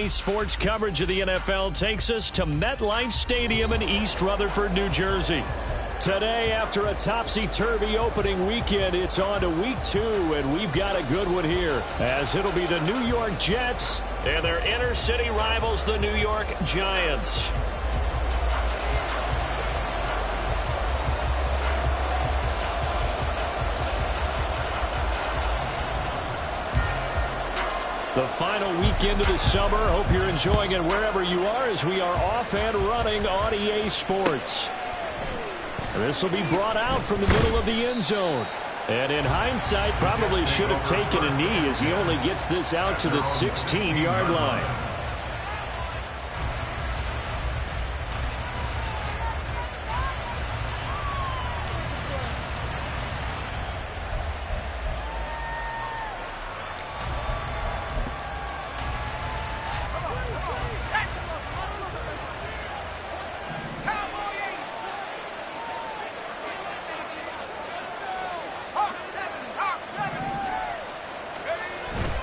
Today's sports coverage of the NFL takes us to MetLife Stadium in East Rutherford, New Jersey. Today, after a topsy-turvy opening weekend, it's on to week 2, and we've got a good one here, as it'll be the New York Jets and their inner-city rivals, the New York Giants. The final weekend of the summer. Hope you're enjoying it wherever you are as we are off and running on EA Sports. This will be brought out from the middle of the end zone. And in hindsight, probably should have taken a knee as he only gets this out to the 16-yard line.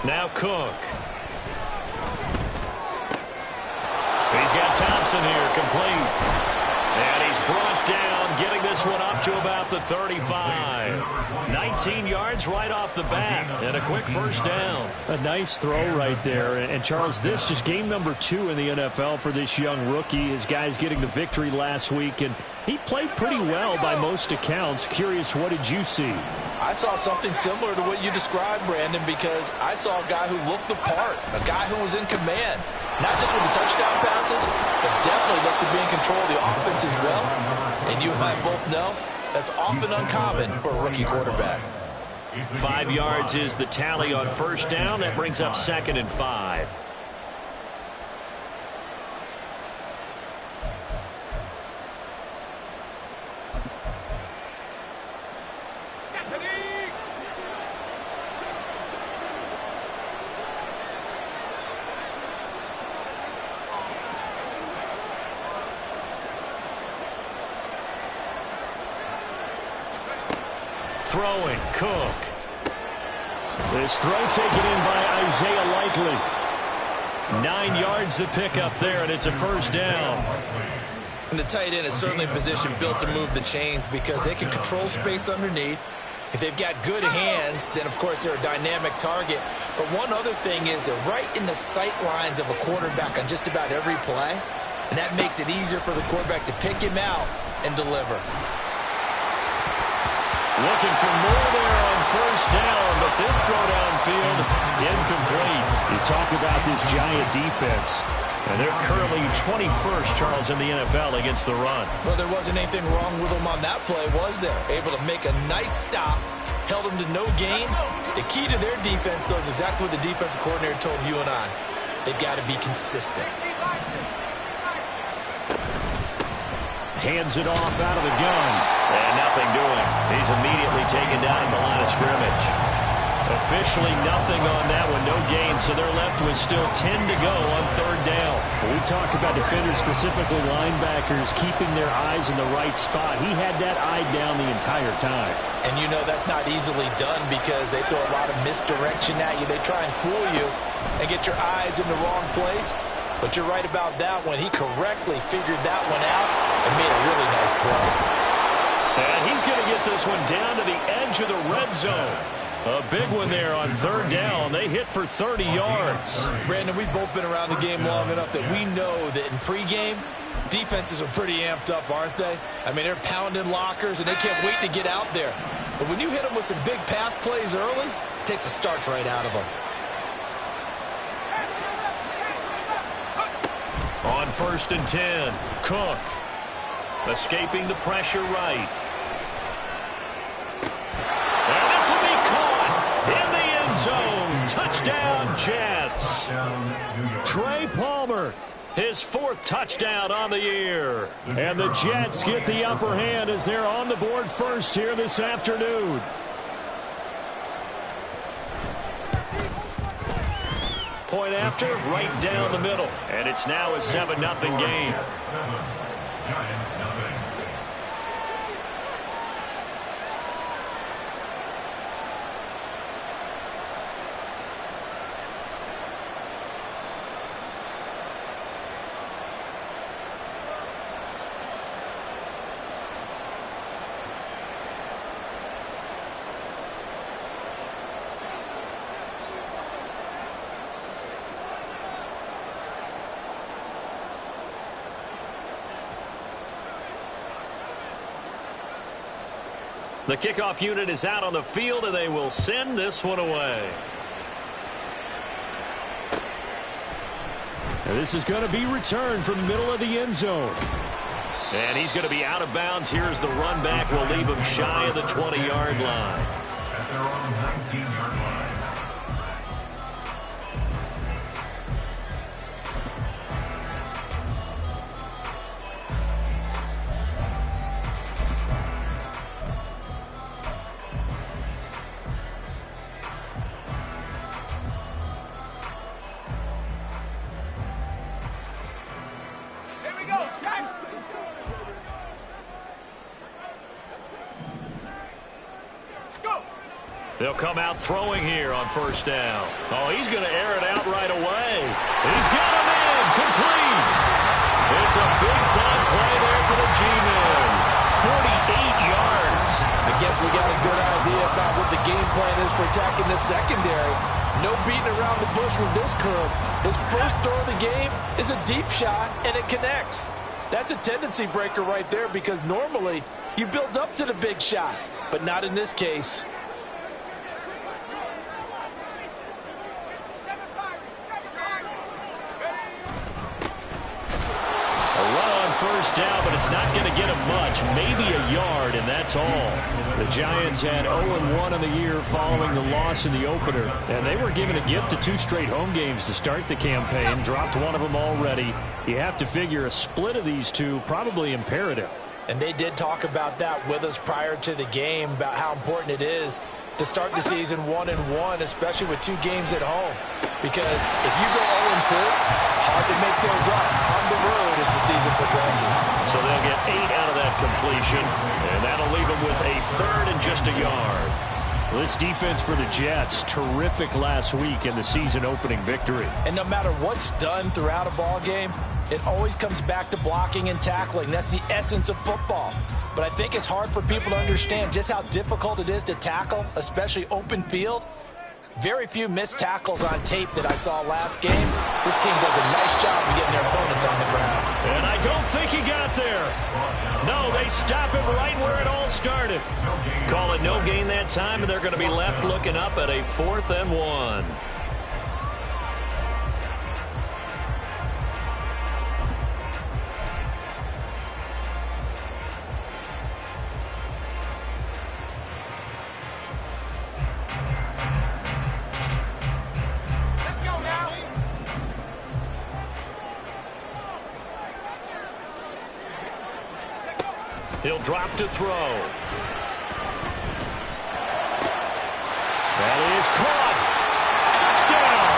Now Cook. He's got Thompson here, complete. And he's brought down, getting this one up to about the 35. 19 yards right off the bat, and a quick first down. A nice throw right there. And Charles, this is game number 2 in the NFL for this young rookie. His guys getting the victory last week, and he played pretty well by most accounts. Curious, what did you see? I saw something similar to what you described, Brandon, because I saw a guy who looked the part, a guy who was in command, not just with the touchdown passes, but definitely looked to be in control of the offense as well. And you and I both know that's often uncommon for a rookie quarterback. 5 yards is the tally on first down. That brings up 2nd and 5. Throwing, Cook. This throw taken in by Isaiah Likely. 9 yards to pick up there, and it's a first down. And the tight end is certainly a position built to move the chains because they can control space underneath. If they've got good hands, then of course they're a dynamic target. But one other thing is they're right in the sight lines of a quarterback on just about every play. And that makes it easier for the quarterback to pick him out and deliver. Looking for more there on first down, but this throw downfield, incomplete. You talk about this Giant defense, and they're currently 21st, Charles, in the NFL against the run. Well, there wasn't anything wrong with them on that play, was there? Able to make a nice stop, held them to no gain. The key to their defense, though, is exactly what the defensive coordinator told you and I. They've got to be consistent. Hands it off out of the gun. And nothing doing. He's immediately taken down at the line of scrimmage. Officially nothing on that one. No gain, so they're left with still 10 to go on third down. We talk about defenders, specifically linebackers, keeping their eyes in the right spot. He had that eye down the entire time. And you know that's not easily done because they throw a lot of misdirection at you. They try and fool you and get your eyes in the wrong place. But you're right about that one. He correctly figured that one out and made a really nice play. And he's going to get this one down to the edge of the red zone. A big one there on third down. They hit for 30 yards. Brandon, we've both been around the game long enough that we know that in pregame, defenses are pretty amped up, aren't they? I mean, they're pounding lockers, and they can't wait to get out there. But when you hit them with some big pass plays early, it takes the starch right out of them. On 1st and 10, Cook escaping the pressure right. And this will be caught in the end zone. Touchdown, Jets. Trey Palmer, his 4th touchdown on the year. And the Jets get the upper hand as they're on the board first here this afternoon. Point after, right down the middle. And it's now a 7-0 game. The kickoff unit is out on the field, and they will send this one away. And this is going to be returned from the middle of the end zone. And he's going to be out of bounds. Here's the run back. We'll leave him shy of the 20-yard line. At their own 19-yard line. They'll come out throwing here on first down. Oh, he's going to air it out right away. He's got him in. Complete. It's a big-time play there for the G-Men. 48 yards. I guess we got a good idea about what the game plan is for attacking this secondary. No beating around the bush with this curve. His first throw of the game is a deep shot, and it connects. That's a tendency breaker right there because normally you build up to the big shot, but not in this case. First down, but it's not going to get him much. Maybe a yard, and that's all. The Giants had 0-1 in the year following the loss in the opener, and they were given a gift of 2 straight home games to start the campaign. Dropped one of them already. You have to figure a split of these two probably imperative. And they did talk about that with us prior to the game, about how important it is to start the season 1-1, especially with 2 games at home. Because if you go 0-2, hard to make those up on the road as the season progresses. So they'll get 8 out of that completion, and that'll leave them with a third and just a yard. Well, this defense for the Jets, terrific last week in the season-opening victory. And no matter what's done throughout a ball game, it always comes back to blocking and tackling. That's the essence of football. But I think it's hard for people to understand just how difficult it is to tackle, especially open field. Very few missed tackles on tape that I saw last game. This team does a nice job of getting their opponents on the ground. And I don't think he got there. No, they stop him right where it all started. Call it no gain that time, and they're going to be left looking up at a 4th and 1. He'll drop to throw. That is caught. Touchdown.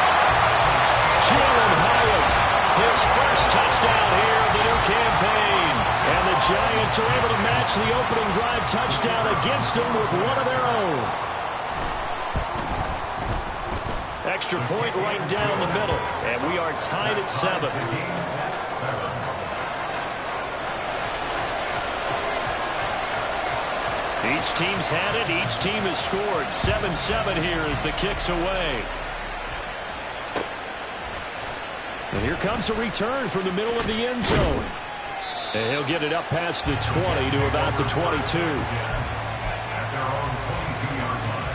Jalen Hyatt, his first touchdown here of the new campaign. And the Giants are able to match the opening drive touchdown against them with one of their own. Extra point right down the middle. And we are tied at 7. Each team's had it. Each team has scored. 7-7 here as the kick's away. And here comes a return from the middle of the end zone. And he'll get it up past the 20 to about the 22. At their own 22-yard line.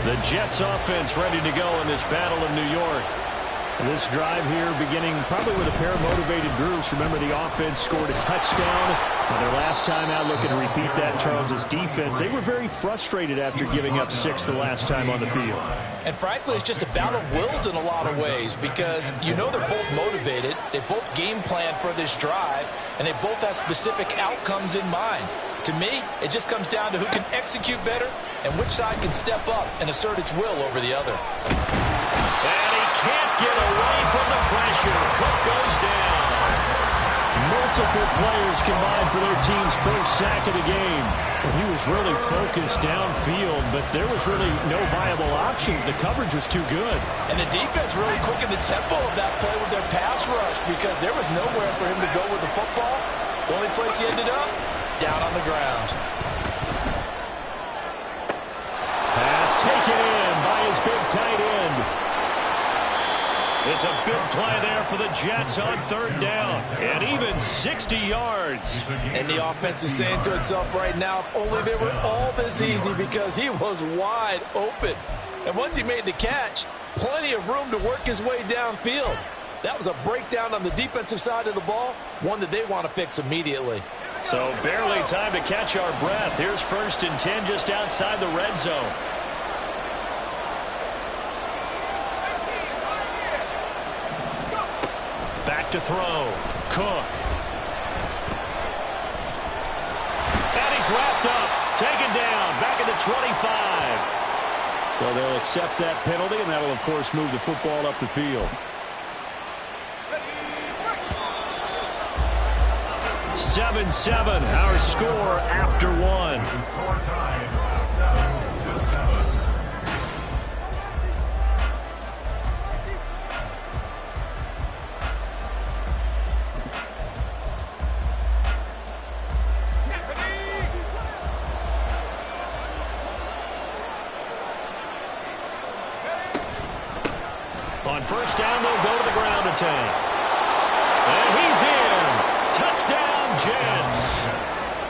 The Jets offense ready to go in this battle in New York. This drive here beginning probably with a pair of motivated groups. Remember, the offense scored a touchdown on their last time out. Looking to repeat that. Charles's defense, they were very frustrated after giving up 6 the last time on the field. And frankly, it's just a battle of wills in a lot of ways because you know they're both motivated. They both game plan for this drive, and they both have specific outcomes in mind. To me, it just comes down to who can execute better and which side can step up and assert its will over the other. And he can't get away from the pressure. Cook goes down. Multiple players combined for their team's first sack of the game. Well, he was really focused downfield, but there was really no viable options. The coverage was too good. And the defense really quickened the tempo of that play with their pass rush because there was nowhere for him to go with the football. The only place he ended up, down on the ground. Pass taken in by his big tight end. It's a big play there for the Jets on third down. And even 60 yards. And the offense is saying to itself right now, if only they were all this easy, because he was wide open. And once he made the catch, plenty of room to work his way downfield. That was a breakdown on the defensive side of the ball, one that they want to fix immediately. So barely time to catch our breath. Here's 1st and 10 just outside the red zone. Back to throw. Cook. And he's wrapped up. Taken down. Back at the 25. Well, they'll accept that penalty, and that'll, of course, move the football up the field. 7-7, our score after one. Score time, 7-7. On first down, they'll go to the ground attack. And he's in. Touchdown, Jets.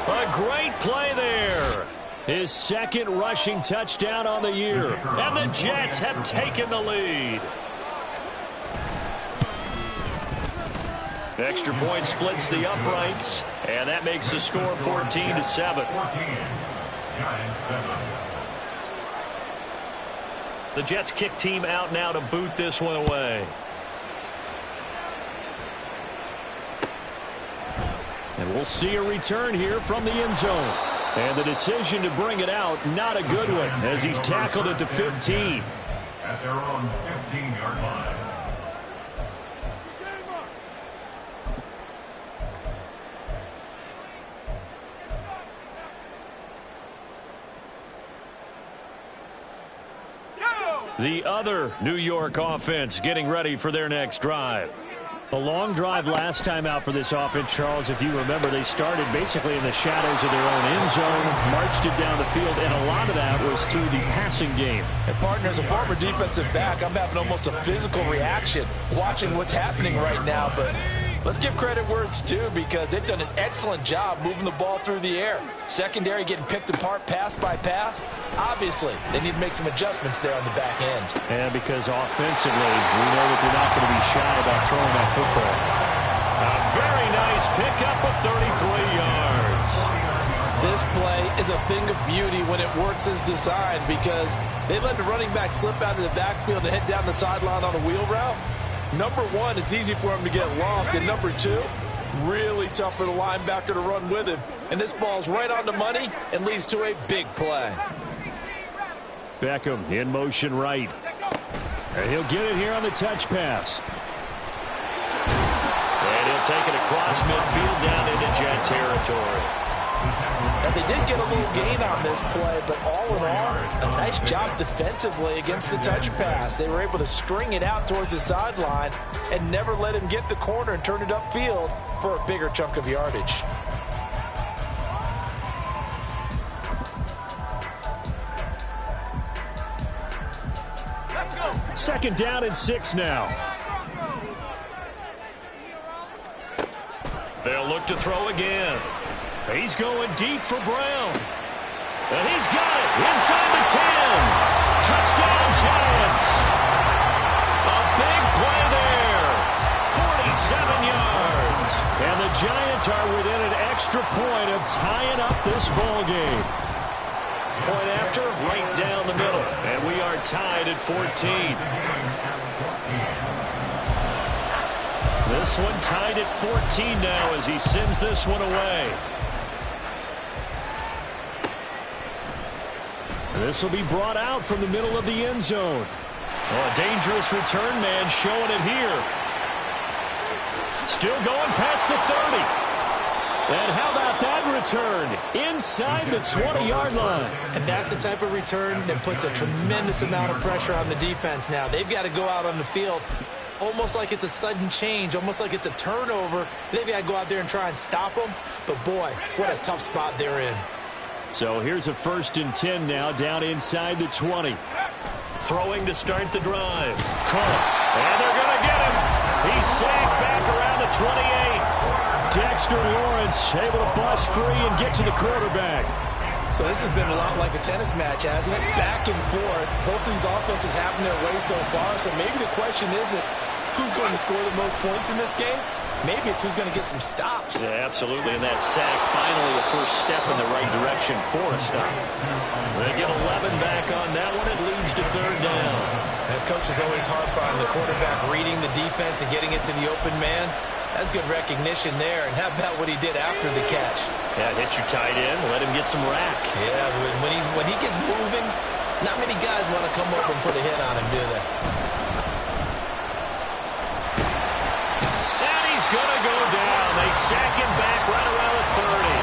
A great play there. His 2nd rushing touchdown on the year. And the Jets have taken the lead. Extra point splits the uprights. And that makes the score 14-7. 14. Giants 7. The Jets kick team out now to boot this one away. And we'll see a return here from the end zone. And the decision to bring it out, not a good one, as he's tackled at the 15. At their own 15-yard line. The other New York offense getting ready for their next drive. A long drive last time out for this offense, Charles. If you remember, they started basically in the shadows of their own end zone, marched it down the field, and a lot of that was through the passing game. And partner, as a former defensive back, I'm having almost a physical reaction watching what's happening right now. But let's give credit where it's due, because they've done an excellent job moving the ball through the air. Secondary getting picked apart pass by pass. Obviously, they need to make some adjustments there on the back end. And because offensively, we know that they're not going to be shy about throwing that football. A very nice pickup of 33 yards. This play is a thing of beauty when it works as designed, because they let the running back slip out of the backfield and head down the sideline on a wheel route. Number one, it's easy for him to get lost. And number two, really tough for the linebacker to run with him. And this ball's right on the money and leads to a big play. Beckham in motion right. And he'll get it here on the touch pass. And he'll take it across midfield down into Jet territory. Now, they did get a little gain on this play, but all in all, a nice job defensively against the touch pass. They were able to string it out towards the sideline and never let him get the corner and turn it upfield for a bigger chunk of yardage. Let's go. 2nd down and 6 now. They'll look to throw again. He's going deep for Brown. And he's got it inside the 10. Touchdown, Giants. A big play there. 47 yards. And the Giants are within an extra point of tying up this ball game. Point after, right down the middle. And we are tied at 14. This one tied at 14 now as he sends this one away. This will be brought out from the middle of the end zone. Oh, a dangerous return man showing it here. Still going past the 30. And how about that return? Inside the 20-yard line. And that's the type of return that puts a tremendous amount of pressure on the defense now. They've got to go out on the field almost like it's a sudden change, almost like it's a turnover. They've got to go out there and try and stop them. But, boy, what a tough spot they're in. So here's a 1st and 10 now, down inside the 20. Throwing to start the drive. Cook. And they're going to he's sacked back around the 28. Dexter Lawrence able to bust free and get to the quarterback. So this has been a lot like a tennis match, hasn't it? Back and forth. Both of these offenses having their way so far. So maybe the question isn't who's going to score the most points in this game. Maybe it's who's going to get some stops. Yeah, absolutely. And that sack, finally a first step in the right direction for a stop. They get 11 back on that one. It leads to third down. And coaches always harp on the quarterback reading the defense and getting it to the open man. That's good recognition there. And how about what he did after the catch? Yeah, hit your tight end. Let him get some rack. Yeah, when he gets moving, not many guys want to come over and put a hit on him, do they? And he's going to go down. They sack him back right around the 30.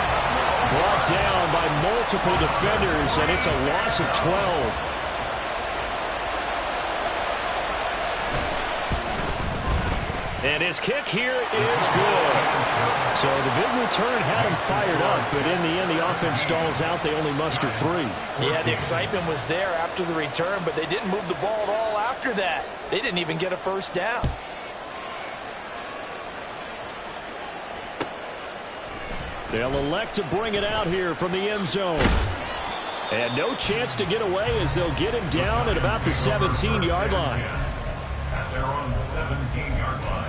Brought down by multiple defenders, and it's a loss of 12. And his kick here is good. So the big return had him fired up, but in the end, the offense stalls out. They only muster 3. Yeah, the excitement was there after the return, but they didn't move the ball at all after that. They didn't even get a first down. They'll elect to bring it out here from the end zone. And no chance to get away as they'll get him down at about the 17-yard line. At their own 17-yard line.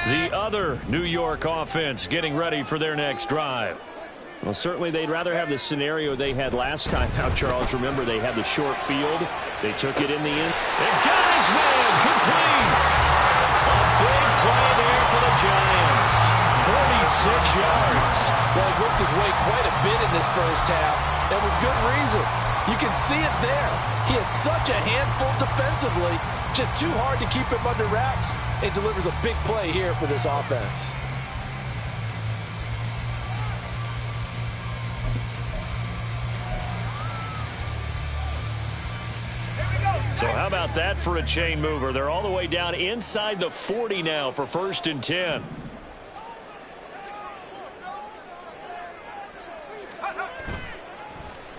The other New York offense getting ready for their next drive. Well, certainly they'd rather have the scenario they had last time out, Charles. Remember, they had the short field. They took it in the end. And got his man complete. A big play there for the Giants. 46 yards. Well, he worked his way quite a bit in this first half, and with good reason. You can see it there. He is such a handful defensively. Just too hard to keep him under wraps, and delivers a big play here for this offense. So how about that for a chain mover? They're all the way down inside the 40 now for 1st and 10.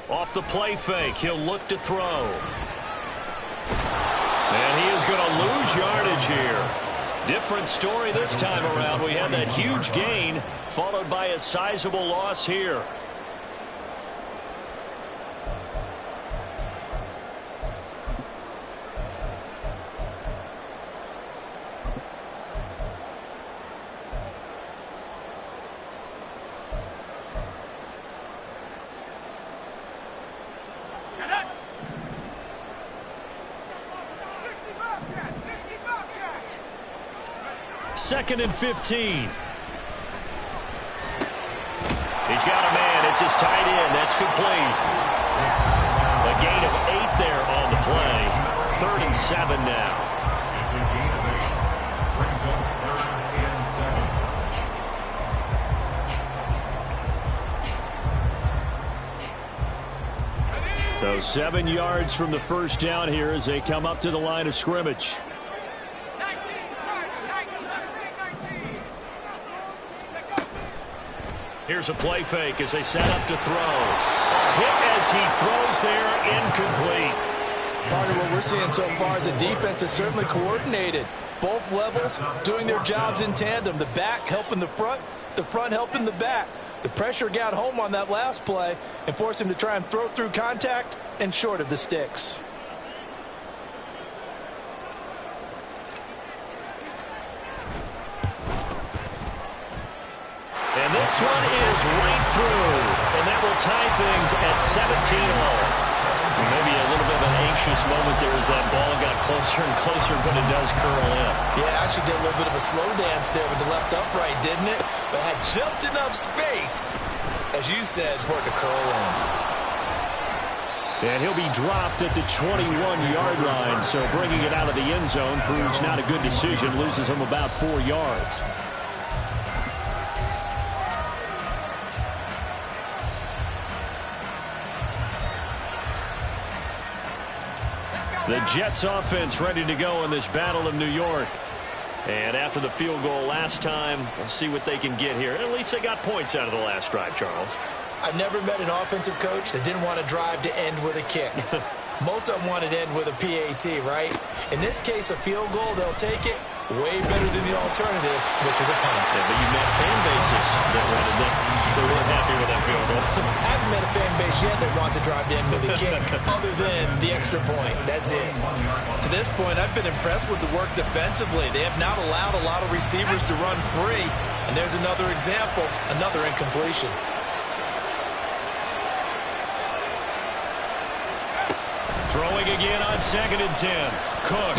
Off the play fake, he'll look to throw. And he is going to lose yardage here. Different story this time around. We had that huge gain followed by a sizable loss here. Second and 15. He's got a man. It's his tight end. That's complete. A gain of 8 there on the play. 3rd and 7 now. It's a gain of 8. Brings up 3rd and 7. So 7 yards from the first down here as they come up to the line of scrimmage. Here's a play fake as they set up to throw. A hit as he throws there, incomplete. Part of what we're seeing so far is a defense that's certainly coordinated. Both levels doing their jobs in tandem. The back helping the front helping the back. The pressure got home on that last play and forced him to try and throw through contact and short of the sticks. And this one is right through. And that will tie things at 17-all. Maybe a little bit of an anxious moment there as that ball got closer and closer, but it does curl in. Yeah, actually did a little bit of a slow dance there with the left upright, didn't it? But had just enough space, as you said, for it to curl in. And he'll be dropped at the 21-yard line, so bringing it out of the end zone proves not a good decision, loses him about 4 yards. The Jets offense ready to go in this Battle of New York. And after the field goal last time, we'll see what they can get here. At least they got points out of the last drive, Charles. I've never met an offensive coach that didn't want to drive to end with a kick. Most of them wanted to end with a PAT, right? In this case, a field goal, they'll take it. Way better than the alternative, which is a punt. Yeah, but you met fan bases that weren't happy with that field goal. I haven't met a fan base yet that wants to drive to end with a kick, other than the extra point. That's it. To this point, I've been impressed with the work defensively. They have not allowed a lot of receivers to run free. And there's another example, another incompletion. Throwing again on 2nd and 10. Cook.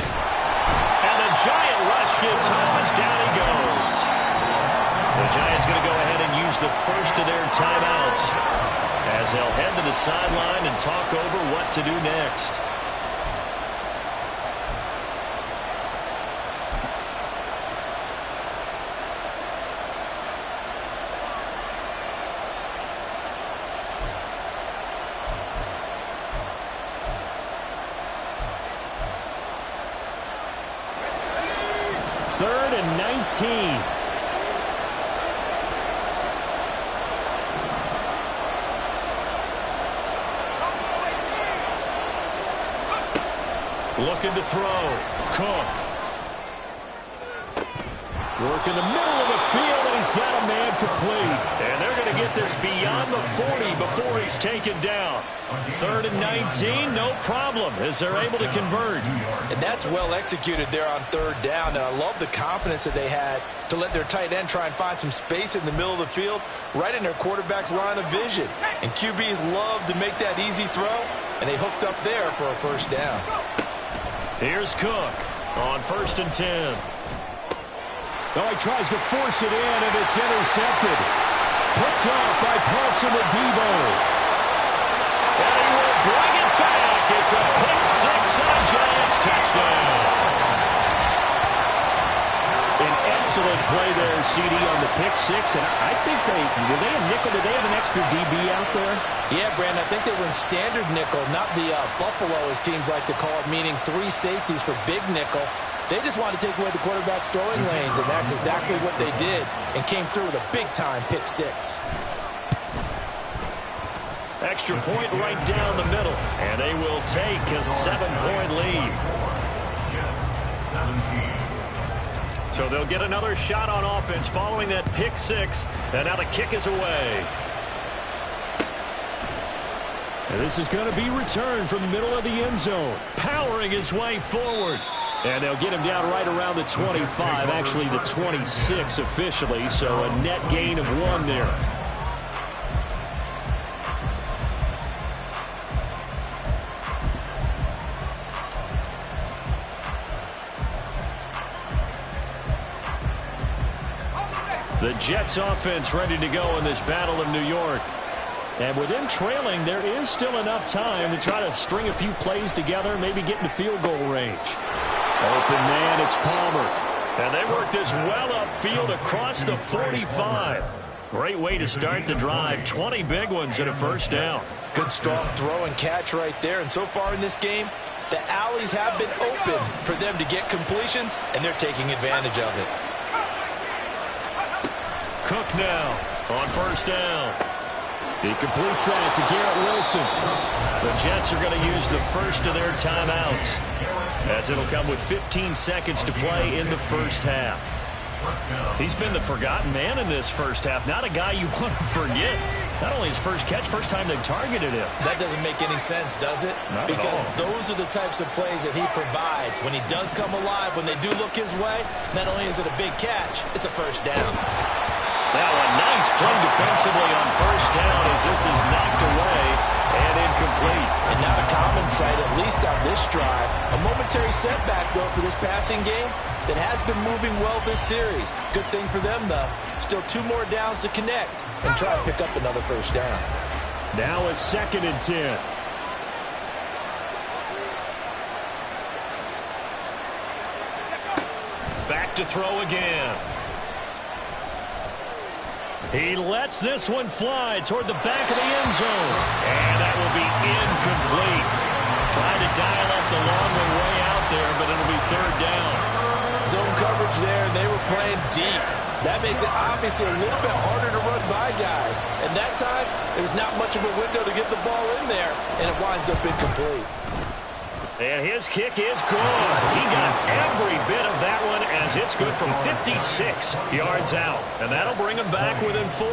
And the Giant rush gets home as down he goes. The Giants going to go ahead and use the first of their timeouts as they'll head to the sideline and talk over what to do next. Third and 19. Looking to throw. Cook. Working the middle of the field, and he's got a man complete. And they're going to get this beyond the 40 before he's taken down. 3rd and 19, no problem, as they're able to convert. And that's well executed there on 3rd down. And I love the confidence that they had to let their tight end try and find some space in the middle of the field, right in their quarterback's line of vision. And QBs love to make that easy throw, and they hooked up there for a 1st down. Here's Cook on 1st and 10. Oh, he tries to force it in, and it's intercepted. Picked off by Paulson Adebo. And he will bring it back. It's a pick 6 and a Giants touchdown. An excellent play there, CD, on the pick 6. And I think were they a nickel? Did they have an extra DB out there? Yeah, Brandon, I think they were in standard nickel, not the Buffalo, as teams like to call it, meaning 3 safeties for big nickel. They just wanted to take away the quarterback's throwing lanes, and that's exactly what they did, and came through with a big-time pick 6. Extra point right down the middle, and they will take a 7-point lead. So they'll get another shot on offense following that pick 6, and now the kick is away. And this is going to be returned from the middle of the end zone. Powering his way forward. And they'll get him down right around the 25, actually the 26 officially, so a net gain of 1 there. The Jets offense ready to go in this Battle of New York. And with them trailing, there is still enough time to try to string a few plays together, maybe get into field goal range. Open man, it's Palmer. And they work this well upfield across the 45. Great way to start the drive. 20 big ones and a 1st down. Good strong throw and catch right there. And so far in this game, the alleys have been open for them to get completions, and they're taking advantage of it. Cook now on 1st down. He completes that to Garrett Wilson. The Jets are going to use the first of their timeouts, as it'll come with 15 seconds to play in the 1st half. He's been the forgotten man in this 1st half. Not a guy you want to forget. Not only his first catch, first time they've targeted him. That doesn't make any sense, does it? Not because at all. those are the types of plays that he provides. When he does come alive, when they do look his way, not only is it a big catch, it's a 1st down. Now a nice play defensively on 1st down as this is knocked away and incomplete. And not a common sight, at least on this drive. A momentary setback, though, for this passing game that has been moving well this series. Good thing for them, though. Still 2 more downs to connect and try to pick up another 1st down. Now a 2nd and 10. Back to throw again. He lets this one fly toward the back of the end zone. And that will be incomplete. Trying to dial up the long way out there, but it'll be third down. Zone coverage there, and they were playing deep. That makes it obviously a little bit harder to run by guys. And that time, there's not much of a window to get the ball in there, and it winds up incomplete. And his kick is good. He got every bit of that one as it's good from 56 yards out. And that'll bring him back within 4.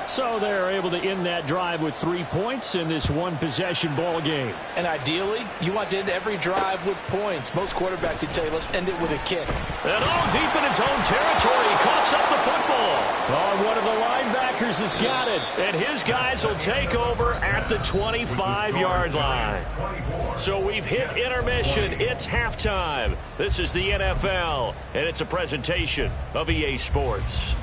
So they're able to end that drive with 3 points in this one-possession ball game. And ideally, you want to end every drive with points. Most quarterbacks would tell you, let's end it with a kick. And all deep in his own territory, he coughs up the football. Oh, one of the linebackers has got it. And his guys will take over at the 25-yard line. So we've hit intermission. It's halftime. This is the NFL, and it's a presentation of EA Sports.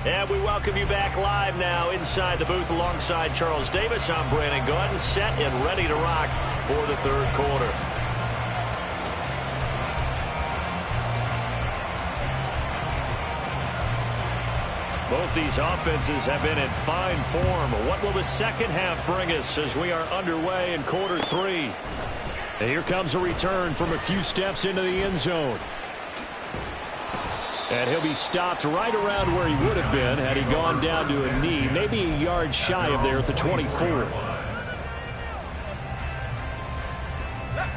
And we welcome you back live now inside the booth alongside Charles Davis. I'm Brandon Gaudin, set and ready to rock for the third quarter. Both these offenses have been in fine form. What will the second half bring us as we are underway in quarter 3? And here comes a return from a few steps into the end zone. And he'll be stopped right around where he would have been had he gone down to a knee, maybe a yard shy of there at the 24.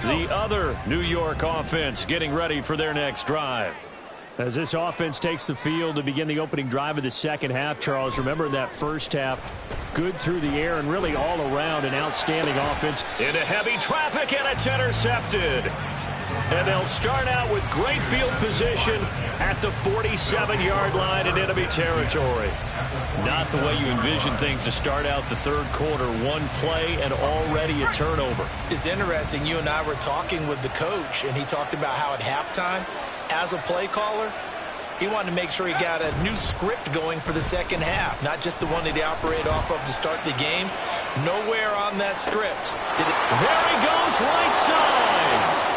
The other New York offense getting ready for their next drive. As this offense takes the field to begin the opening drive of the second half, Charles, remember that first half, good through the air and really all around an outstanding offense. Into heavy traffic, and it's intercepted. And they'll start out with great field position at the 47-yard line in enemy territory. Not the way you envision things to start out the third quarter. One play and already a turnover. It's interesting. You and I were talking with the coach, and he talked about how at halftime, as a play caller, he wanted to make sure he got a new script going for the second half, not just the one that he operated off of to start the game. Nowhere on that script did it. There he goes, right side.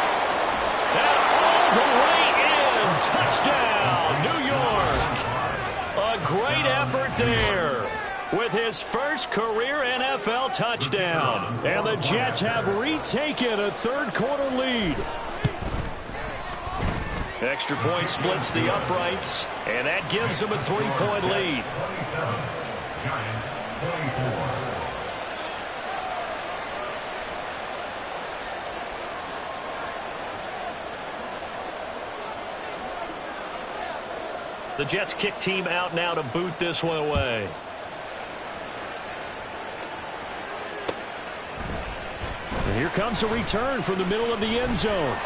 And all the way in. Touchdown, New York. A great effort there with his first career NFL touchdown. And the Jets have retaken a third quarter lead. Extra point splits the uprights, and that gives them a 3-point lead. Giants 24. The Jets kick team out now to boot this one away. And here comes a return from the middle of the end zone.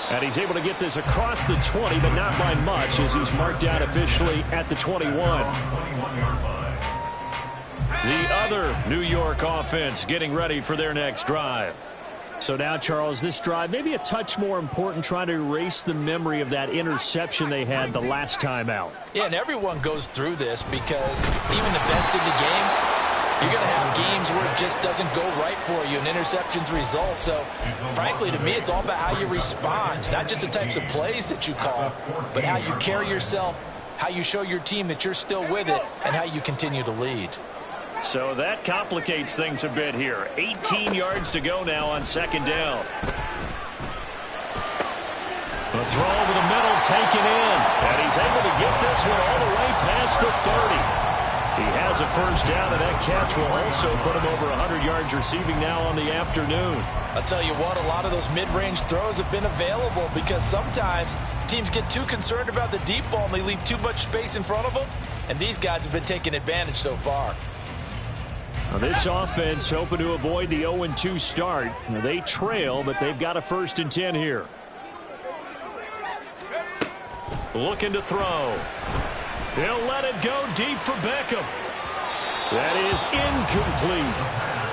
And he's able to get this across the 20, but not by much as he's marked out officially at the 21. The other New York offense getting ready for their next drive. So now, Charles, this drive maybe a touch more important, trying to erase the memory of that interception they had the last time out. Yeah, and everyone goes through this because even the best in the game, you're going to have games where it just doesn't go right for you, and interceptions result. So, frankly, to me, it's all about how you respond, not just the types of plays that you call, but how you carry yourself, how you show your team that you're still with it, and how you continue to lead. So that complicates things a bit here. 18 yards to go now on second down. A throw over the middle taken in. And he's able to get this one all the way past the 30. He has a first down, and that catch will also put him over 100 yards receiving now on the afternoon. I'll tell you what, a lot of those mid-range throws have been available because sometimes teams get too concerned about the deep ball and they leave too much space in front of them. And these guys have been taking advantage so far. Now this offense hoping to avoid the 0-2 start. Now they trail, but they've got a 1st and 10 here. Looking to throw. He'll let it go deep for Beckham. That is incomplete.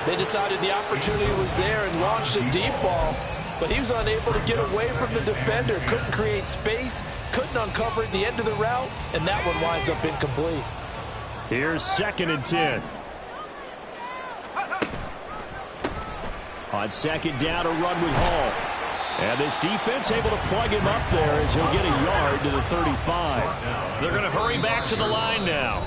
They decided the opportunity was there and launched a deep ball, but he was unable to get away from the defender. Couldn't create space, couldn't uncover at the end of the route, and that one winds up incomplete. Here's 2nd and 10. On second down, a run with Hall. And this defense able to plug him up there as he'll get a yard to the 35. They're going to hurry back to the line now.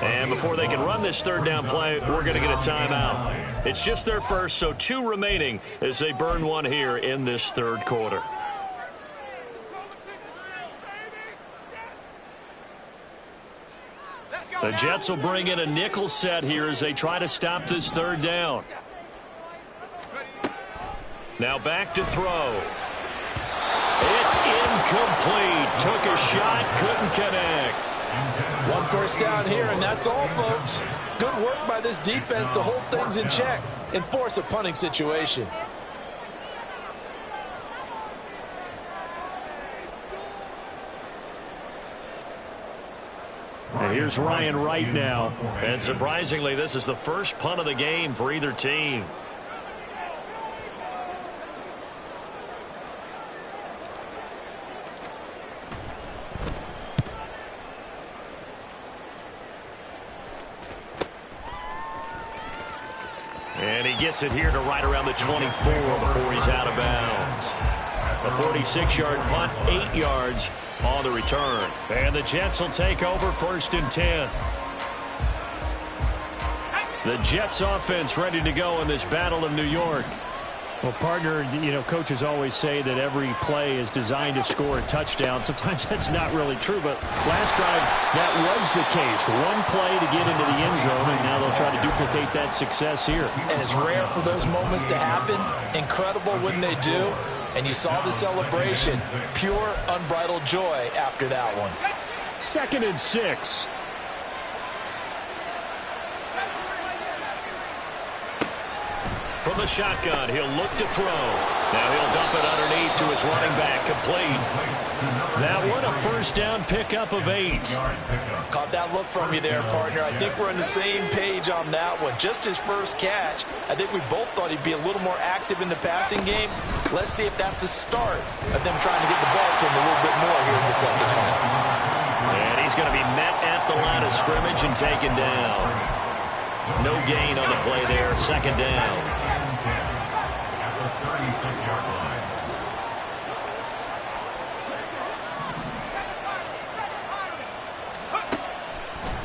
And before they can run this third down play, we're going to get a timeout. It's just their first, so 2 remaining as they burn one here in this third quarter. The Jets will bring in a nickel set here as they try to stop this third down. Now back to throw. It's incomplete. Took a shot, couldn't connect. 1 first down here, and that's all, folks. Good work by this defense to hold things in check and force a punting situation. And here's Ryan Wright now. And surprisingly, this is the first punt of the game for either team. And he gets it here to right around the 24 before he's out of bounds. A 46-yard punt, 8 yards on the return. And the Jets will take over 1st and 10. The Jets offense ready to go in this battle of New York. Well, partner, you know, coaches always say that every play is designed to score a touchdown. Sometimes that's not really true, but last drive, that was the case. One play to get into the end zone, and now they'll try to duplicate that success here. And it's rare for those moments to happen. Incredible when they do. And you saw the celebration. Pure, unbridled joy after that one. 2nd and 6. From the shotgun, he'll look to throw. Now he'll dump it underneath to his running back, complete. That one a first down pickup of 8. Caught that look from you there, partner. I think we're on the same page on that one. Just his first catch. I think we both thought he'd be a little more active in the passing game. Let's see if that's the start of them trying to get the ball to him a little bit more here in the second half. And he's going to be met at the line of scrimmage and taken down. No gain on the play there, 2nd down.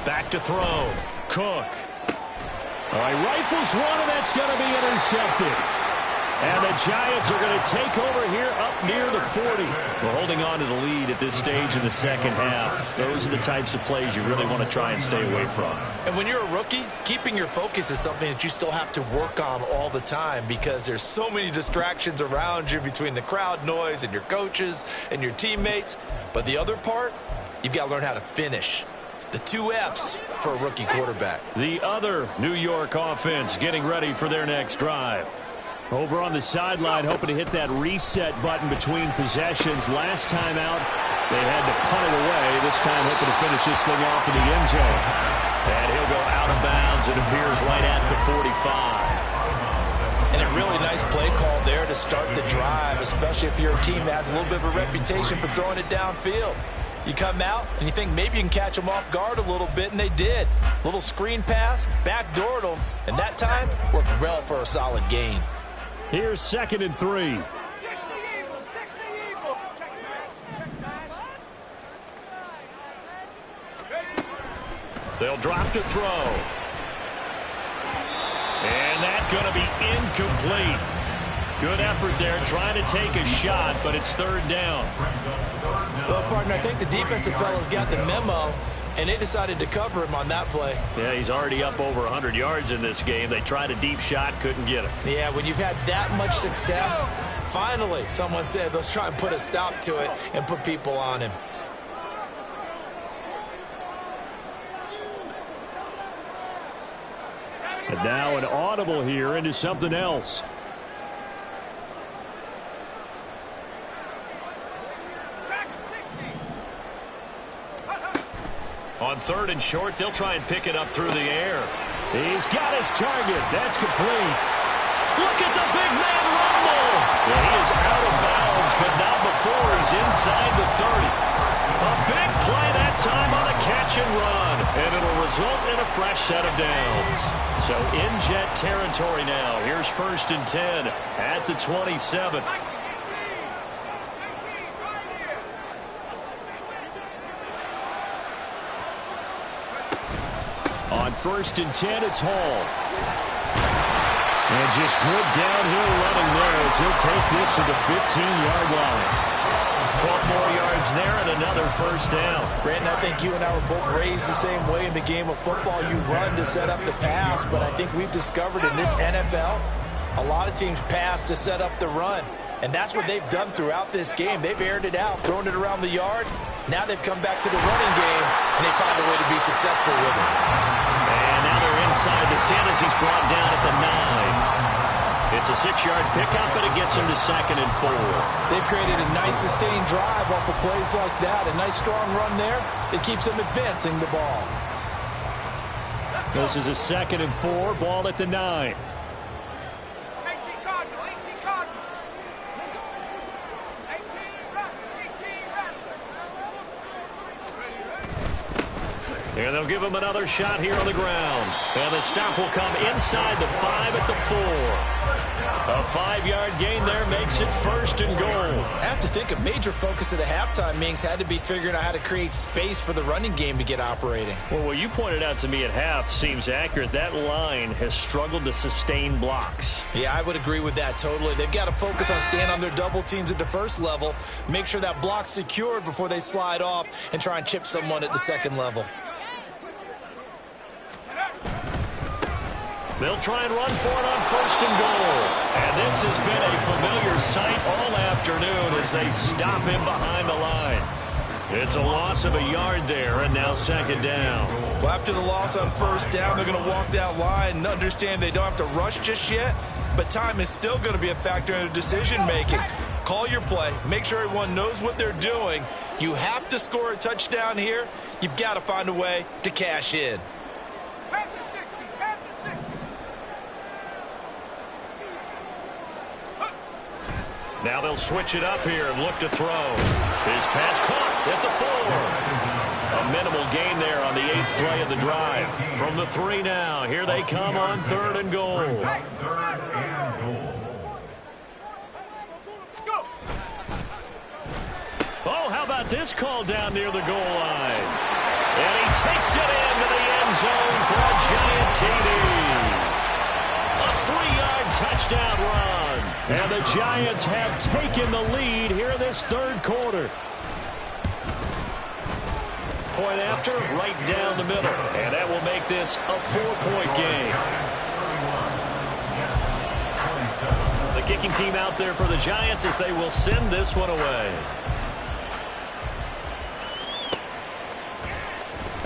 Back to throw. Cook. All right, rifles one, and that's going to be intercepted. And the Giants are going to take over here up near the 40. We're holding on to the lead at this stage in the second half. Those are the types of plays you really want to try and stay away from. And when you're a rookie, keeping your focus is something that you still have to work on all the time because there's so many distractions around you between the crowd noise and your coaches and your teammates. But the other part, you've got to learn how to finish. It's the 2 F's for a rookie quarterback. The other New York offense getting ready for their next drive. Over on the sideline, hoping to hit that reset button between possessions. Last time out, they had to punt it away. This time, hoping to finish this thing off in the end zone. And he'll go out of bounds. It appears right at the 45. And a really nice play call there to start the drive, especially if you're a team that has a little bit of a reputation for throwing it downfield. You come out and you think maybe you can catch them off guard a little bit, and they did. Little screen pass, backdoored them, and that time worked well for a solid gain. Here's 2nd and 3. They'll drop to throw. And that's going to be incomplete. Good effort there trying to take a shot, but it's 3rd down. Well, partner, I think the defensive fellas got the memo, and they decided to cover him on that play. Yeah, he's already up over 100 yards in this game. They tried a deep shot, couldn't get him. Yeah, when you've had that much success, finally someone said, let's try and put a stop to it and put people on him. And now an audible here into something else. On 3rd and short, they'll try and pick it up through the air. He's got his target. That's complete. Look at the big man rumble. Yeah, he is out of bounds, but not before he's inside the 30. A big play that time on the catch and run, and it'll result in a fresh set of downs. So in Jet territory now. Here's 1st and 10 at the 27. On 1st and 10, it's Hall. And just good downhill running there as he'll take this to the 15-yard line. 12 more yards there and another 1st down. Brandon, I think you and I were both raised the same way in the game of football. You run to set up the pass, but I think we've discovered in this NFL, a lot of teams pass to set up the run. And that's what they've done throughout this game. They've aired it out, thrown it around the yard. Now they've come back to the running game, and they find a way to be successful with it. And now they're inside the 10 as he's brought down at the 9. It's a 6-yard pickup, but it gets him to 2nd and 4. They've created a nice sustained drive off of plays like that. A nice strong run there. It keeps them advancing the ball. This is a 2nd and 4, ball at the 9. And they'll give him another shot here on the ground. And the stop will come inside the 5 at the 4. A 5-yard gain there makes it 1st and goal. I have to think a major focus of the halftime meetings had to be figuring out how to create space for the running game to get operating. Well, what you pointed out to me at half seems accurate. That line has struggled to sustain blocks. Yeah, I would agree with that totally. They've got to focus on staying on their double teams at the first level, make sure that block's secured before they slide off and try and chip someone at the second level. They'll try and run for it on 1st and goal. And this has been a familiar sight all afternoon as they stop him behind the line. It's a loss of a yard there, and now 2nd down. Well, after the loss on 1st down, they're going to walk that line and understand they don't have to rush just yet, but time is still going to be a factor in their decision-making. Call your play. Make sure everyone knows what they're doing. You have to score a touchdown here. You've got to find a way to cash in. Now they'll switch it up here and look to throw. His pass caught at the 4. A minimal gain there on the 8th play of the drive. From the 3 now, here they come on 3rd and goal. Oh, how about this call down near the goal line? And he takes it into the end zone for a giant TD. A 3-yard touchdown run. And the Giants have taken the lead here in this 3rd quarter. Point after, right down the middle. And that will make this a 4-point game. The kicking team out there for the Giants as they will send this one away.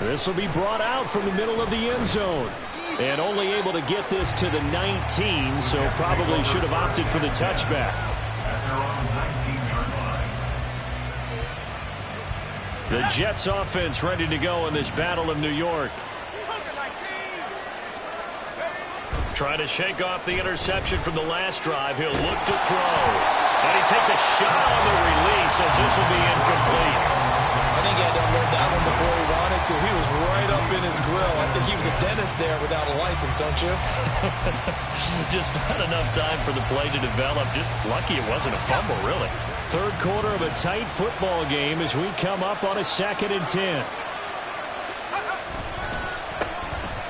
This will be brought out from the middle of the end zone. And only able to get this to the 19, so probably should have opted for the touchback. The Jets offense ready to go in this Battle of New York. Trying to shake off the interception from the last drive. He'll look to throw. And he takes a shot on the release as this will be incomplete. I think he had to unload that one before he wanted to. He was right up in his grill. I think he was a dentist there without a license, don't you? Just not enough time for the play to develop. Just lucky it wasn't a fumble, really. 3rd quarter of a tight football game as we come up on a 2nd and 10.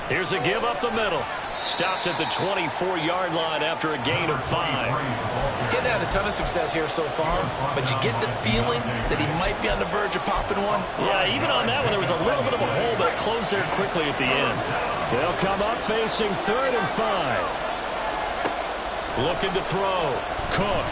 Here's a give up the middle. Stopped at the 24-yard line after a gain of 5. Getting had a ton of success here so far, but you get the feeling that he might be on the verge of popping one. Yeah, even on that one, there was a little bit of a hole, but it closed there quickly at the end. They'll come up facing 3rd and 5. Looking to throw. Cook.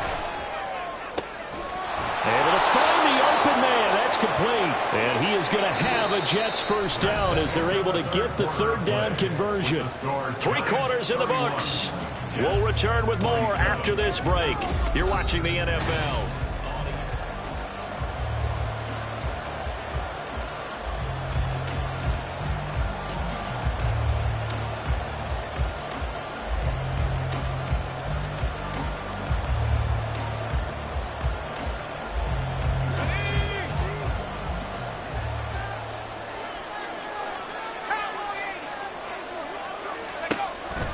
Able to find the open man. That's complete. And he is going to have a Jets 1st down as they're able to get the 3rd down conversion. 3 quarters in the books. We'll return with more after this break. You're watching the NFL.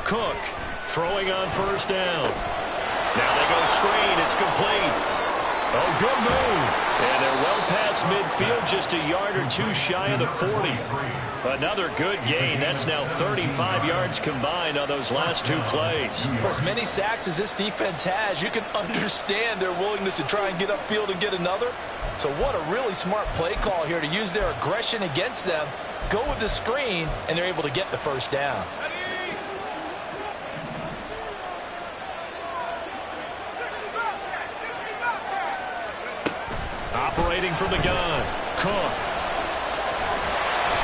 Cook throwing on first down. Now they go screen. It's complete. Oh, good move. And they're well past midfield, just a yard or two shy of the 40. Another good gain. That's now 35 yards combined on those last two plays. For as many sacks as this defense has, you can understand their willingness to try and get upfield and get another. So what a really smart play call here to use their aggression against them, go with the screen, and they're able to get the first down. Operating from the gun, Cook.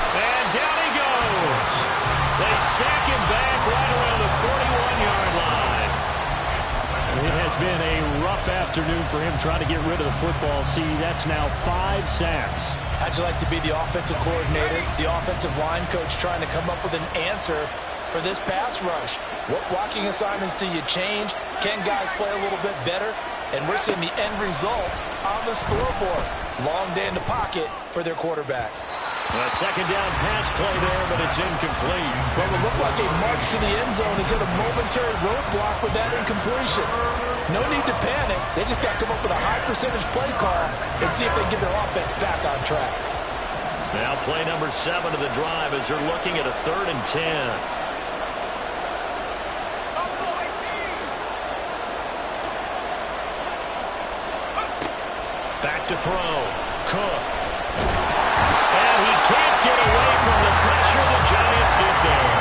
And down he goes. They sack him back right around the 41-yard line. It has been a rough afternoon for him trying to get rid of the football. See, that's now 5 sacks. How'd you like to be the offensive coordinator, the offensive line coach trying to come up with an answer for this pass rush? What blocking assignments do you change? Can guys play a little bit better? And we're seeing the end result on the scoreboard. Long day in the pocket for their quarterback. A second down pass play there, but it's incomplete. What would look like a march to the end zone is at a momentary roadblock with that incompletion. No need to panic. They just got to come up with a high percentage play call and see if they can get their offense back on track. Now play number 7 of the drive as they're looking at a 3rd and 10. Back to throw. Cook. And he can't get away from the pressure. The Giants get there.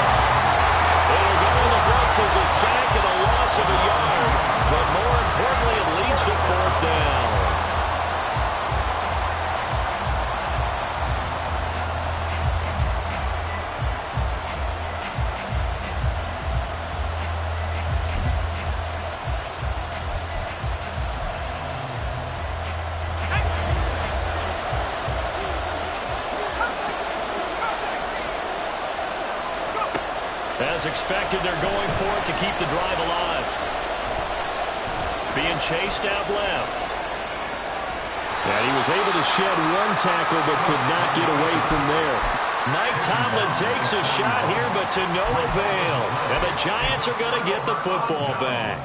It'll go in the books as a sack and a loss of a yard. But more importantly, it leads to 4th down. As expected, they're going for it to keep the drive alive. Being chased out left. And he was able to shed one tackle but could not get away from there. Mike Tomlin takes a shot here, but to no avail. And the Giants are going to get the football back.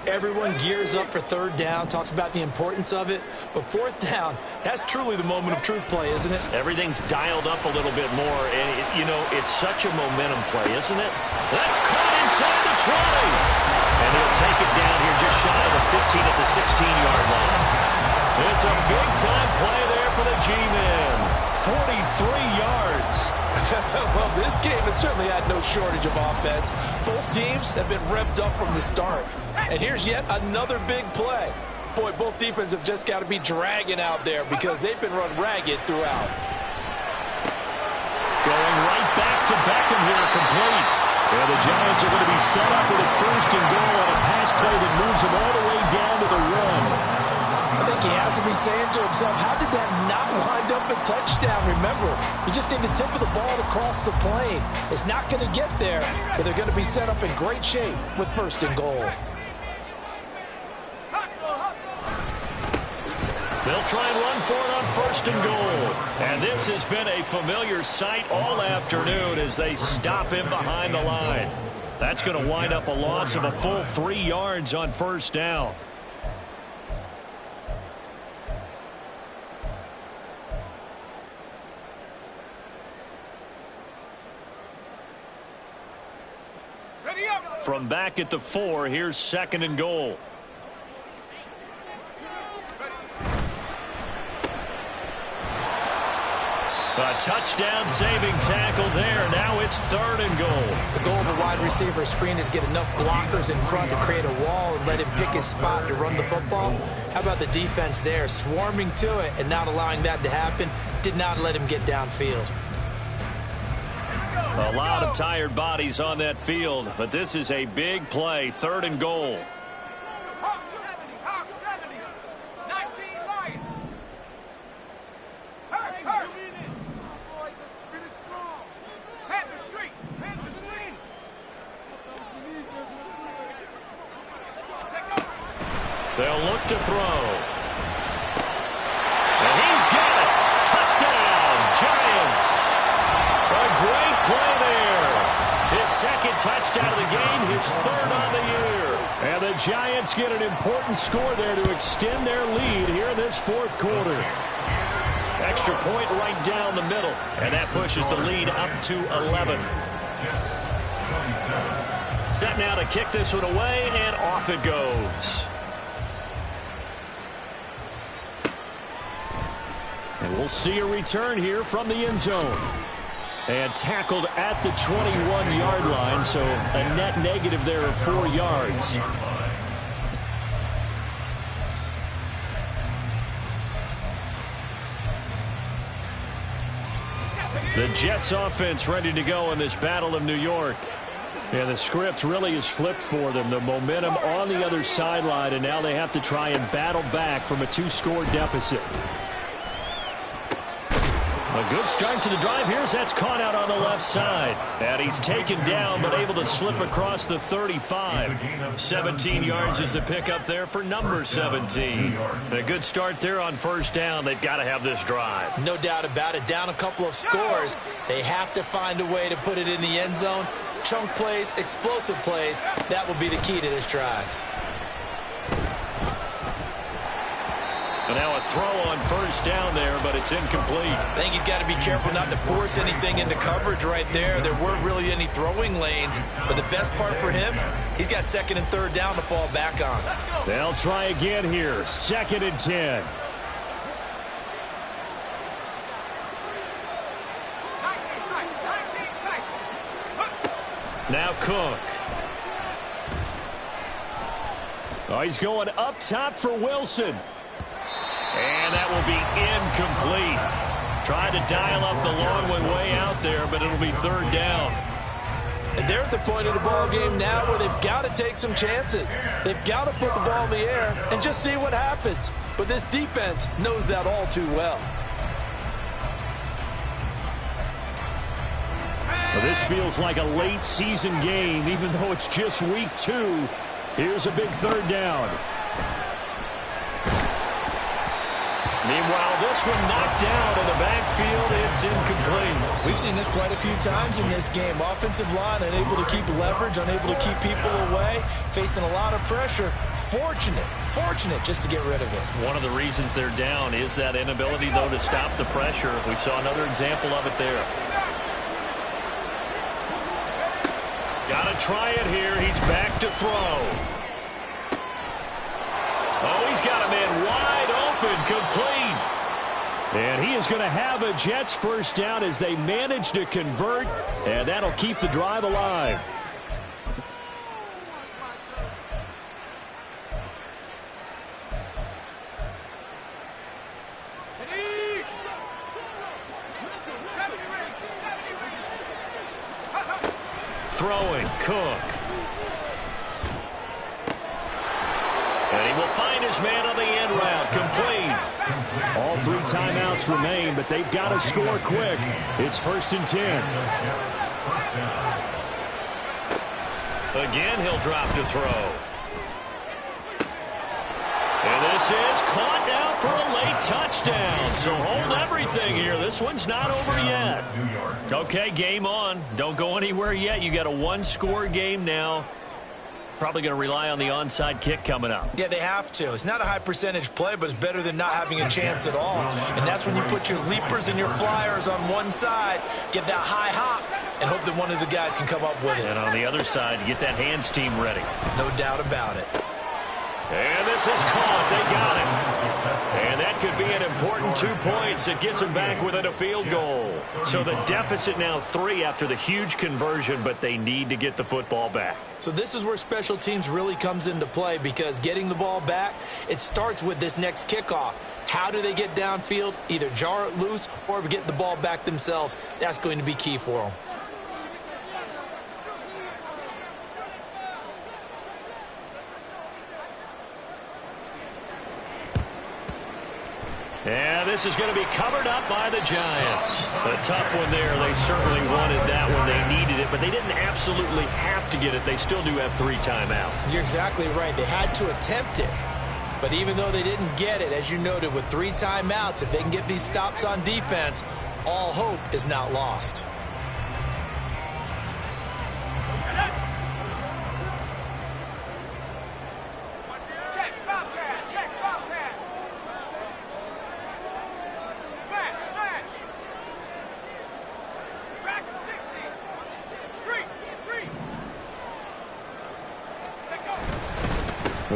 Everyone gears up for 3rd down, talks about the importance of it. But 4th down, that's truly the moment of truth play, isn't it? Everything's dialed up a little bit more. And, it's such a momentum play, isn't it? That's caught inside the 20. And he'll take it down here just shy of the 15 at the 16-yard line. It's a big-time play there for the G-Men. 43 yards. Well, this game has certainly had no shortage of offense. Both teams have been revved up from the start. And here's yet another big play. Boy, both defenses have just got to be dragging out there because they've been run ragged throughout. Going right back to Beckham here, complete. And the Giants are going to be set up with a 1st and goal on a pass play that moves them all the way down to the 1. I think he has to be saying to himself, how did that not wind up a touchdown? Remember, you just need the tip of the ball to cross the plane. It's not going to get there, but they're going to be set up in great shape with 1st and goal. They'll try and run for it on 1st and goal. And this has been a familiar sight all afternoon as they stop him behind the line. That's going to wind up a loss of a full 3 yards on 1st down. From back at the 4, here's 2nd and goal. A touchdown-saving tackle there. Now it's 3rd and goal. The goal of a wide receiver screen is get enough blockers in front to create a wall and let him pick his spot to run the football. How about the defense there, swarming to it and not allowing that to happen? Did not let him get downfield. A lot of tired bodies on that field, but this is a big play, 3rd and goal. They'll look to throw. And he's got it. Touchdown, Giants. A great play there. His 2nd touchdown of the game. his third on the year. And the Giants get an important score there to extend their lead here in this fourth quarter. Extra point right down the middle. And that pushes the lead up to 11. Set now to kick this one away, and off it goes. And we'll see a return here from the end zone. And tackled at the 21-yard line, so a net negative there of 4 yards. The Jets offense ready to go in this Battle of New York. And the script really is flipped for them. The momentum on the other sideline, and now they have to try and battle back from a 2-score deficit. A good start to the drive here as that's caught out on the left side. And he's taken down but able to slip across the 35. 17 yards is the pickup there for number 17. A good start there on first down. They've got to have this drive. No doubt about it. Down a couple of scores. They have to find a way to put it in the end zone. Chunk plays, explosive plays. That will be the key to this drive. And now a throw on first down there, but it's incomplete. I think he's got to be careful not to force anything into coverage right there. There weren't really any throwing lanes, but the best part for him, he's got second and third down to fall back on. They'll try again here. 2nd and 10. Now Cook. Oh, he's going up top for Wilson. And that will be incomplete. Tried to dial up the long way out there, but it'll be third down. And they're at the point of the ball game now where they've got to take some chances. They've got to put the ball in the air and just see what happens. But this defense knows that all too well. Well, this feels like a late season game, even though it's just week 2. Here's a big third down. Meanwhile, this one knocked down in the backfield. It's incomplete. We've seen this quite a few times in this game. Offensive line unable to keep leverage, unable to keep people away, facing a lot of pressure. Fortunate just to get rid of it. One of the reasons they're down is that inability, though, to stop the pressure. We saw another example of it there. Got to try it here. He's back to throw. Oh, he's got a man wide open, complete. And he is going to have a Jets first down as they manage to convert, and that'll keep the drive alive. Throwing, Cook. And he will find his man on the end route, complete. All 3 timeouts remain, but they've got to score quick. It's 1st and 10. Again, he'll drop to throw. And this is caught now for a late touchdown. So hold everything here. This one's not over yet. Okay, game on. Don't go anywhere yet. You got a 1-score game now. Probably going to rely on the onside kick coming up. Yeah, they have to. It's not a high percentage play, but it's better than not having a chance at all. And that's when you put your leapers and your flyers on one side, get that high hop, and hope that one of the guys can come up with it. And on the other side, you get that hands team ready. No doubt about it. And this is caught. They got it. And that could be an important 2 points. It gets them back within a field goal. So the deficit now 3 after the huge conversion, but they need to get the football back. So this is where special teams really comes into play, because getting the ball back, it starts with this next kickoff. How do they get downfield? Either jar it loose or get the ball back themselves. That's going to be key for them. And this is going to be covered up by the Giants. A tough one there. They certainly wanted that one. They needed it, but they didn't absolutely have to get it. They still do have 3 timeouts. You're exactly right. They had to attempt it. But even though they didn't get it, as you noted, with 3 timeouts, if they can get these stops on defense, all hope is not lost.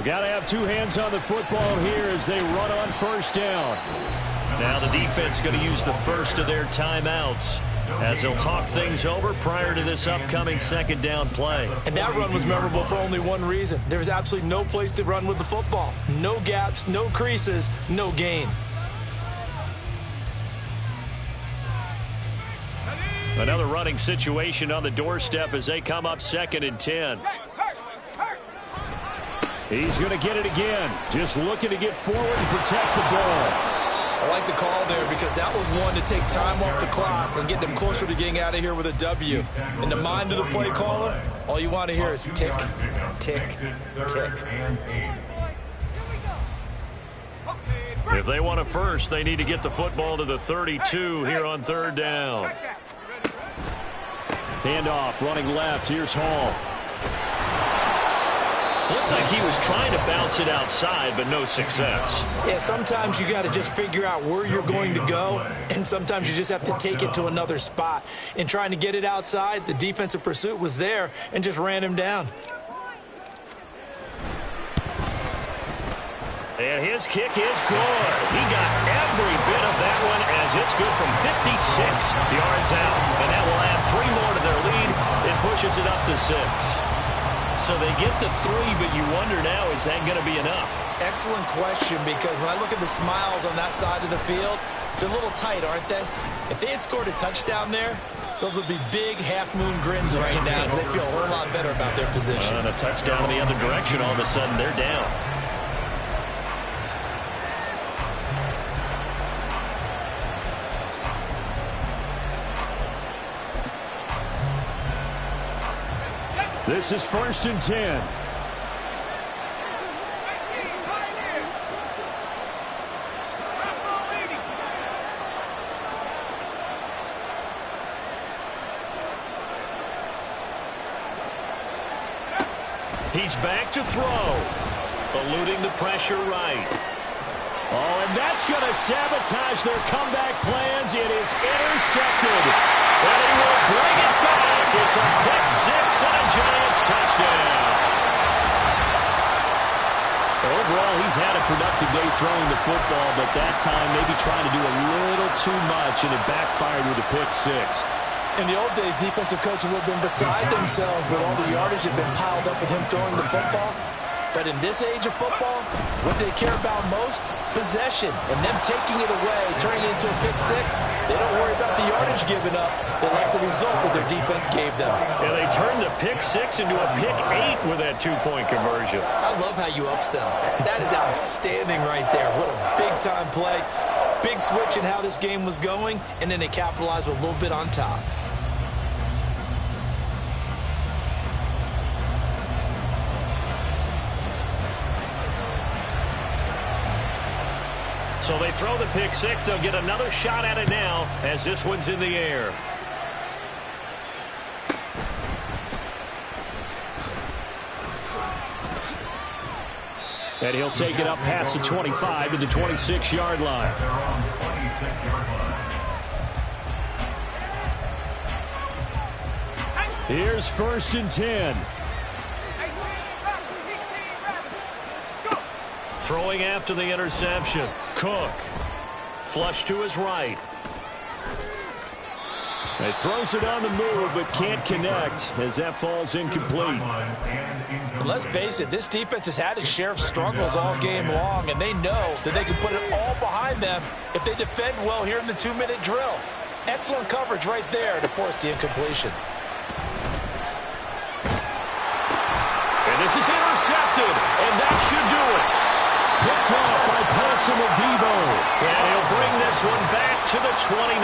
We've got to have two hands on the football here as they run on first down. Now the defense going to use the first of their timeouts as they'll talk things over prior to this upcoming second down play. And that run was memorable for only one reason. There was absolutely no place to run with the football. No gaps, no creases, no gain. Another running situation on the doorstep as they come up 2nd and 10. He's going to get it again. Just looking to get forward and protect the ball. I like the call there because that was one to take time off the clock and get them closer to getting out of here with a W. In the mind of the play caller, all you want to hear is tick, tick, tick. If they want a first, they need to get the football to the 32 here on 3rd down. Handoff, running left. Here's Hall. Looked like he was trying to bounce it outside, but no success. Yeah, sometimes you got to just figure out where you're going to go, and sometimes you just have to take it to another spot. In trying to get it outside, the defensive pursuit was there and just ran him down. And his kick is good. He got every bit of that one as it's good from 56 yards out. And that will add 3 more to their lead. It pushes it up to 6. So they get the 3, but you wonder now, is that going to be enough? Excellent question, because when I look at the smiles on that side of the field, they're a little tight, aren't they? If they had scored a touchdown there, those would be big half-moon grins right now because they feel a whole lot better about their position. And a touchdown in the other direction, all of a sudden they're down. This is 1st and 10. He's back to throw. Eluding the pressure right. Oh, and that's going to sabotage their comeback plans. It is intercepted. And he will bring it back. It's a pick 6 and a Giants touchdown. Overall, he's had a productive day throwing the football, but that time maybe trying to do a little too much, and it backfired with a pick 6. In the old days, defensive coaches would have been beside themselves with all the yardage that had been piled up with him throwing the football. But in this age of football, what they care about most? Possession. And them taking it away, turning it into a pick 6, they don't worry about the yardage given up. They like the result that their defense gave them. And they turned the pick 6 into a pick 8 with that 2-point conversion. I love how you upsell. That is outstanding right there. What a big-time play. Big switch in how this game was going, and then they capitalized with a little bit on top. So they throw the pick 6. They'll get another shot at it now as this one's in the air. And he'll take it up past the 25 to the 26-yard line. Here's 1st and 10. Throwing after the interception. Cook. Flush to his right. He throws it on the move, but can't connect as that falls incomplete. And let's face it, this defense has had its share of struggles all game long, and they know that they can put it all behind them if they defend well here in the 2-minute drill. Excellent coverage right there to force the incompletion. And this is intercepted, and that should do it. Picked off by Paulson Adebo. And he'll bring this one back to the 29.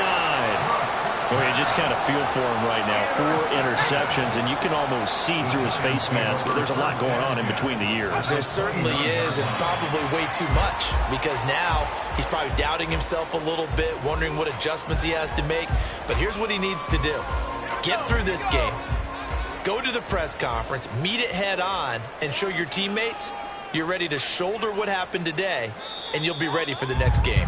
Well, you just kind of feel for him right now. 4 interceptions, and you can almost see through his face mask. There's a lot going on in between the ears. There certainly is, and probably way too much, because now he's probably doubting himself a little bit, wondering what adjustments he has to make. But here's what he needs to do. Get through this game. Go to the press conference, meet it head on, and show your teammates you're ready to shoulder what happened today, and you'll be ready for the next game.